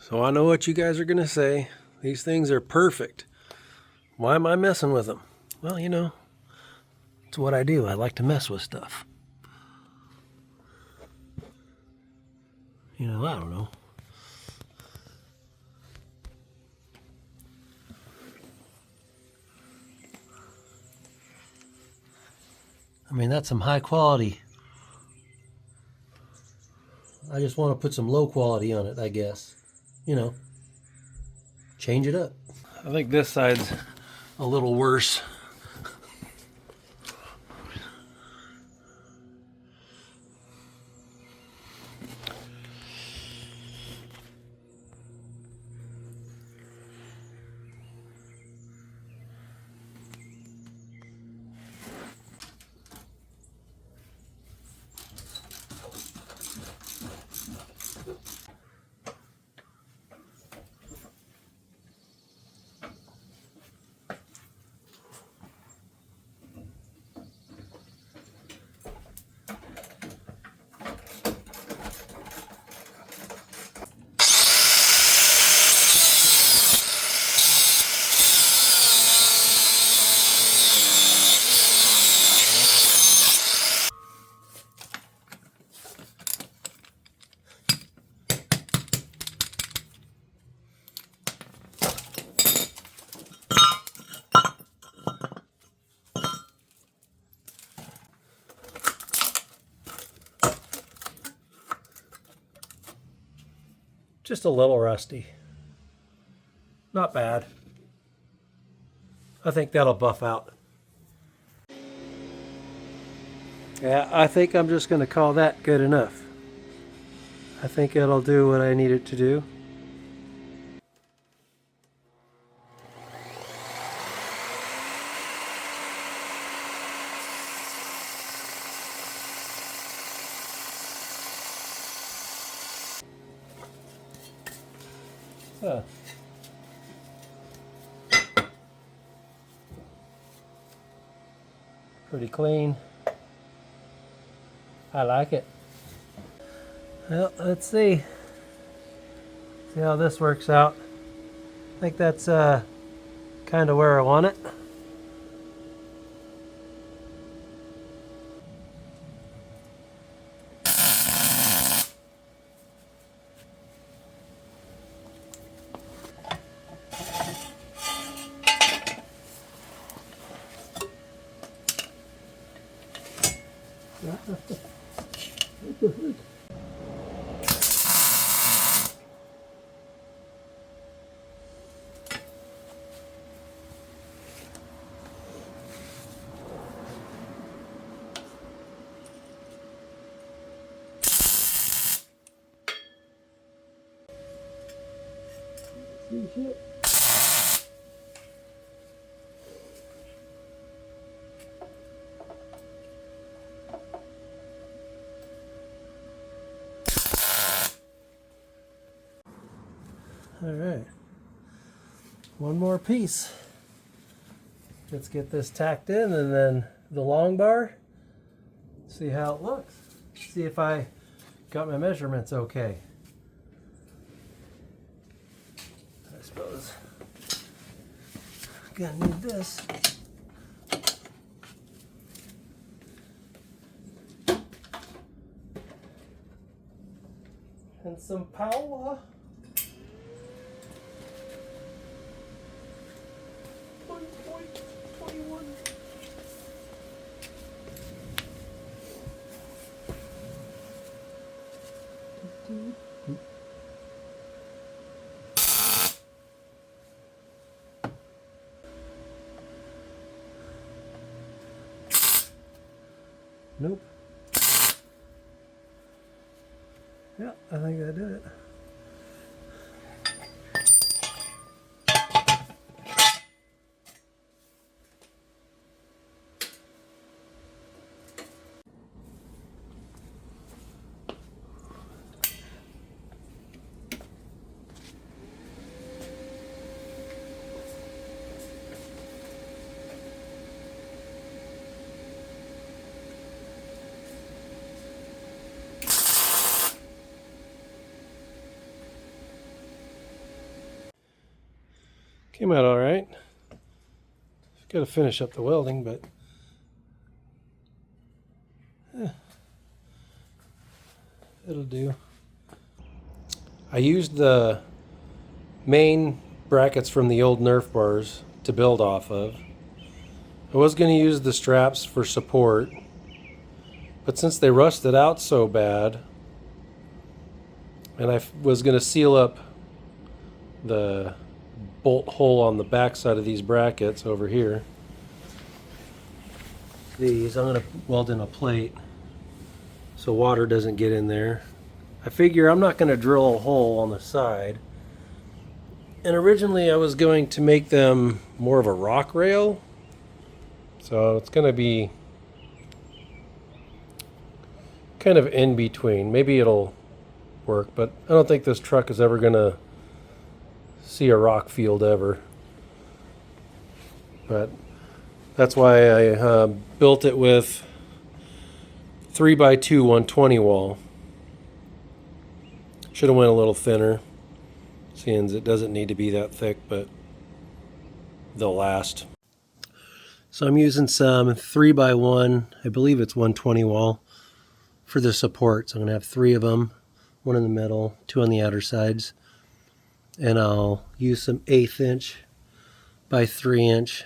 So I know what you guys are going to say. These things are perfect. Why am I messing with them? Well, you know, it's what I do. I like to mess with stuff. You know, I don't know. I mean, that's some high quality. I just want to put some low quality on it, I guess. You know, change it up. I think this side's a little worse. Just a little rusty. Not bad. I think that'll buff out. Yeah, I think I'm just going to call that good enough. I think it'll do what I need it to do. So, pretty clean. I like it. Well, let's see how this works out. I think that's kind of where I want it. Shit. All right, one more piece. Let's get this tacked in, and then the long bar. See how it looks. See if I got my measurements okay. I suppose I'm gonna need this. And some power. Nope. Yeah, I think I did it. Came out all right. Got to finish up the welding, but it'll do. I used the main brackets from the old Nerf bars to build off of. I was going to use the straps for support, but since they rusted out so bad, and I was going to seal up the bolt hole on the back side of these brackets over here, these I'm going to weld in a plate so water doesn't get in there. I figure I'm not going to drill a hole on the side. And originally I was going to make them more of a rock rail. So it's going to be kind of in between. Maybe it'll work, but I don't think this truck is ever going to see a rock field ever. But that's why I built it with 3x2 120 wall. Should have went a little thinner, seeing it doesn't need to be that thick, but they'll last. So I'm using some 3x1, I believe it's 120 wall for the support. So I'm going to have 3 of them, 1 in the middle, 2 on the outer sides. And I'll use some 1/8 inch by 3 inch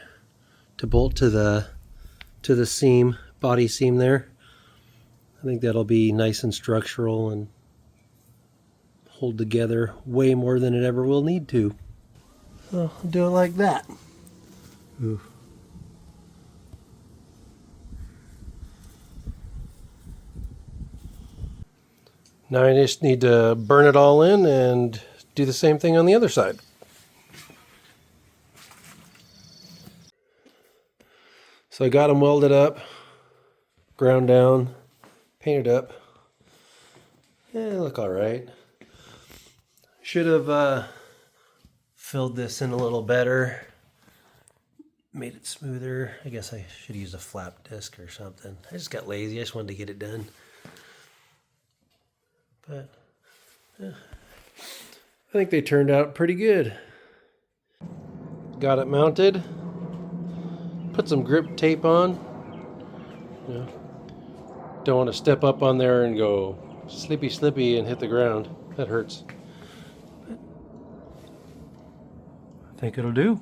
to bolt to the seam, body seam there. I think that'll be nice and structural and hold together way more than it ever will need to. So I'll do it like that. Ooh. Now I just need to burn it all in and do the same thing on the other side. So I got them welded up, ground down, painted up. They look all right. Should have filled this in a little better, made it smoother. I guess I should use a flap disc or something. I just got lazy. I just wanted to get it done. But yeah, I think they turned out pretty good. Got it mounted. Put some grip tape on. Yeah. Don't want to step up on there and go slippy and hit the ground. That hurts. I think it'll do.